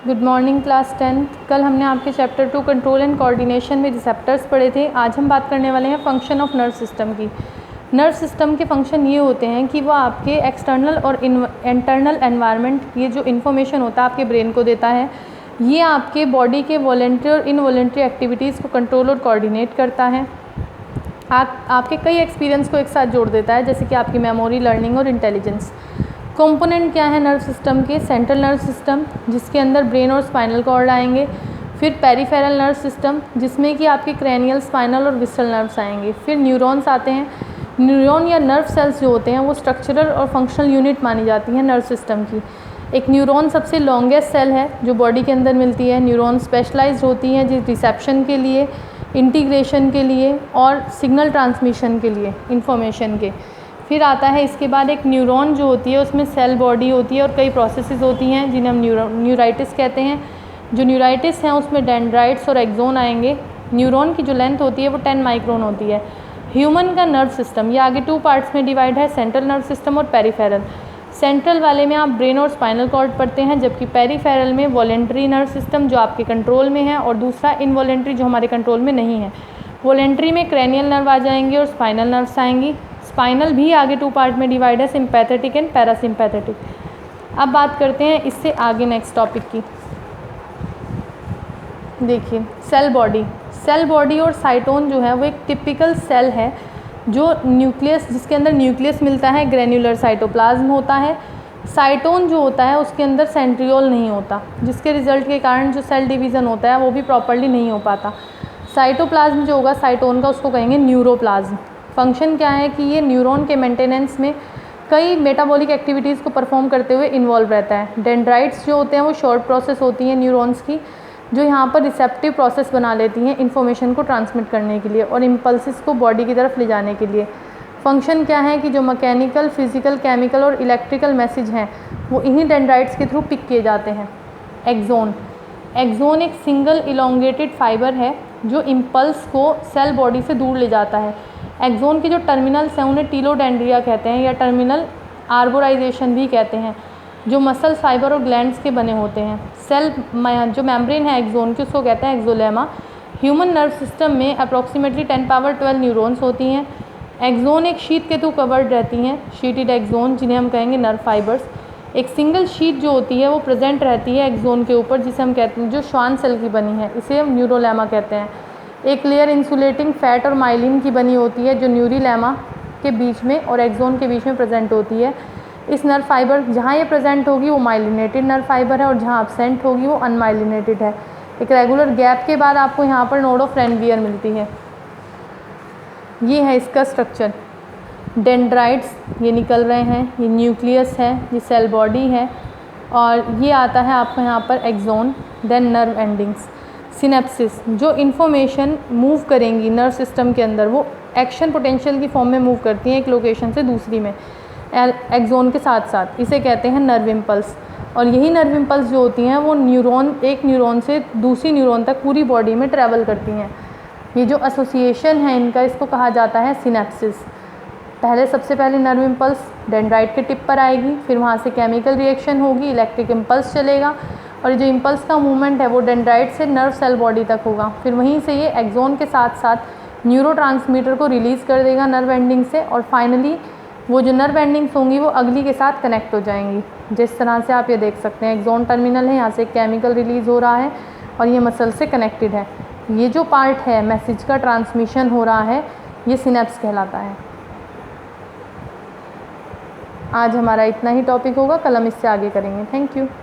Good morning class 10th। कल हमने आपके चैप्टर 2 कंट्रोल एंड कोऑर्डिनेशन में रिसेप्टर्स पढ़े थे। आज हम बात करने वाले हैं फंक्शन ऑफ नर्व सिस्टम की। नर्व सिस्टम के फंक्शन ये होते हैं कि वो आपके एक्सटर्नल और इंटरनल एनवायरनमेंट, ये जो इन्फॉर्मेशन होता है आपके ब्रेन को देता है, ये आपके बॉडी के वॉलेंट्री और इनवॉलेंट्री एक्टिविटीज़ को कंट्रोल और कोऑर्डिनेट करता है। आपके कई एक्सपीरियंस को एक साथ जोड़ देता है, जैसे कि आपकी मेमोरी, लर्निंग और इंटेलिजेंस। कंपोनेंट क्या है नर्व सिस्टम के? सेंट्रल नर्व सिस्टम, जिसके अंदर ब्रेन और स्पाइनल कॉर्ड आएंगे। फिर पेरिफेरल नर्व सिस्टम, जिसमें कि आपके क्रैनियल, स्पाइनल और विसरल नर्व्स आएंगे। फिर न्यूरॉन्स आते हैं। न्यूरॉन या नर्व सेल्स जो होते हैं वो स्ट्रक्चरल और फंक्शनल यूनिट मानी जाती हैं नर्व सिस्टम की। एक न्यूरॉन सबसे लॉन्गेस्ट सेल है जो बॉडी के अंदर मिलती है। न्यूरॉन स्पेशलाइज्ड होती हैं जिस रिसेप्शन के लिए, इंटीग्रेशन के लिए और सिग्नल ट्रांसमिशन के लिए इंफॉर्मेशन के। फिर आता है इसके बाद एक न्यूरॉन जो होती है, उसमें सेल बॉडी होती है और कई प्रोसेसेस होती हैं जिन्हें हम न्यूराइटिस कहते हैं। जो न्यूराइटिस हैं उसमें डेंड्राइट्स और एक्सोन आएंगे। न्यूरॉन की जो लेंथ होती है वो 10 माइक्रोन होती है। ह्यूमन का नर्व सिस्टम ये आगे 2 पार्ट्स में डिवाइड है, सेंट्रल नर्व सिस्टम और पेरिफेरल। सेंट्रल वाले में आप ब्रेन और स्पाइनल कॉर्ड पढ़ते हैं, जबकि पेरिफेरल में वॉलेंट्री नर्व सिस्टम जो आपके कंट्रोल में है और दूसरा इनवॉलेंट्री जो हमारे कंट्रोल में नहीं है। वॉलेंट्री में क्रैनियल नर्व आ जाएंगे और स्पाइनल नर्व्स आएंगी। स्पाइनल भी आगे 2 पार्ट में डिवाइड है, सिंपैथेटिक एंड पैरासिम्पैथेटिक। अब बात करते हैं इससे आगे नेक्स्ट टॉपिक की। देखिए सेल बॉडी। सेल बॉडी और साइटोन जो है वो एक टिपिकल सेल है जो न्यूक्लियस, जिसके अंदर न्यूक्लियस मिलता है, ग्रेन्युलर साइटोप्लाज्म होता है। साइटोन जो होता है उसके अंदर सेंट्रियोल नहीं होता, जिसके रिजल्ट के कारण जो सेल डिवीज़न होता है वो भी प्रॉपर्ली नहीं हो पाता। साइटोप्लाज्म जो होगा साइटोन का, उसको कहेंगे न्यूरोप्लाज्म। फंक्शन क्या है कि ये न्यूरॉन के मेंटेनेंस में कई मेटाबॉलिक एक्टिविटीज़ को परफॉर्म करते हुए इन्वॉल्व रहता है। डेंड्राइट्स जो होते हैं वो शॉर्ट प्रोसेस होती हैं न्यूरॉन्स की, जो यहाँ पर रिसेप्टिव प्रोसेस बना लेती हैं इन्फॉर्मेशन को ट्रांसमिट करने के लिए और इम्पल्सिस को बॉडी की तरफ ले जाने के लिए। फंक्शन क्या है कि जो मैकेनिकल, फिजिकल, केमिकल और इलेक्ट्रिकल मैसेज हैं वो इन्हीं डेंड्राइट्स के थ्रू पिक किए जाते हैं। एक्सोन। एक्सोन एक सिंगल इलोंगेटेड फाइबर है जो इम्पल्स को सेल बॉडी से दूर ले जाता है। एक्सोन के जो टर्मिनल्स हैं उन्हें टीलोडेंड्रिया कहते हैं या टर्मिनल आर्बोराइजेशन भी कहते हैं, जो मसल फाइबर और ग्लैंड्स के बने होते हैं। सेल जो मेम्ब्रेन है एक्सोन की, उसको कहते हैं एक्सोलेमा। ह्यूमन नर्व सिस्टम में अप्रॉक्सीमेटली 10⁻12 न्यूरॉन्स होती हैं। एक्सोन एक शीट के थ्रू कवर्ड रहती हैं, शीटेड एक्सोन, जिन्हें हम कहेंगे नर्व फाइबर्स। एक सिंगल शीट जो होती है वो प्रेजेंट रहती है एक्सोन के ऊपर, जिसे हम कहते हैं, जो श्वान सेल की बनी है, इसे हम न्यूरोलेमा कहते हैं। एक लेयर इंसुलेटिंग फैट और माइलिन की बनी होती है जो न्यूरीलेमा के बीच में और एक्सोन के बीच में प्रेजेंट होती है। इस नर्व फाइबर जहाँ ये प्रेजेंट होगी वो माइलिनेटेड नर्व फाइबर है और जहाँ एब्सेंट होगी वो अनमाइलिनेटेड है। एक रेगुलर गैप के बाद आपको यहाँ पर नोड ऑफ रेनवियर मिलती है। ये है इसका स्ट्रक्चर। डेंड्राइट्स ये निकल रहे हैं, ये न्यूक्लियस है, ये सेल बॉडी है और ये आता है आपको यहाँ पर axon, then nerve endings. Synapses जो इन्फॉर्मेशन मूव करेंगी नर्व सिस्टम के अंदर वो एक्शन पोटेंशियल की फॉर्म में मूव करती हैं एक लोकेशन से दूसरी में एक्सोन के साथ साथ, इसे कहते हैं नर्व इम्पल्स। और यही नर्व इम्पल्स जो होती हैं वो एक न्यूरॉन से दूसरी न्यूरॉन तक पूरी बॉडी में ट्रैवल करती हैं। ये जो एसोसिएशन है इनका, इसको कहा जाता है सिनेप्सिस। सबसे पहले नर्व इम्पल्स डेंड्राइट के टिप पर आएगी, फिर वहाँ से केमिकल रिएक्शन होगी, इलेक्ट्रिक इम्पल्स चलेगा और जो इम्पल्स का मूवमेंट है वो डेंड्राइट से नर्व सेल बॉडी तक होगा। फिर वहीं से ये एक्सोन के साथ साथ न्यूरोट्रांसमीटर को रिलीज़ कर देगा नर्व एंडिंग से और फाइनली वो जो नर्व एंडिंग्स होंगी वो अगली के साथ कनेक्ट हो जाएंगी। जिस तरह से आप ये देख सकते हैं, एक्सोन टर्मिनल है, यहाँ से केमिकल रिलीज़ हो रहा है और ये मसल से कनेक्टेड है। ये जो पार्ट है मैसेज का ट्रांसमिशन हो रहा है, ये सिनेप्स कहलाता है। आज हमारा इतना ही टॉपिक होगा, कल हम इससे आगे करेंगे। Thank you.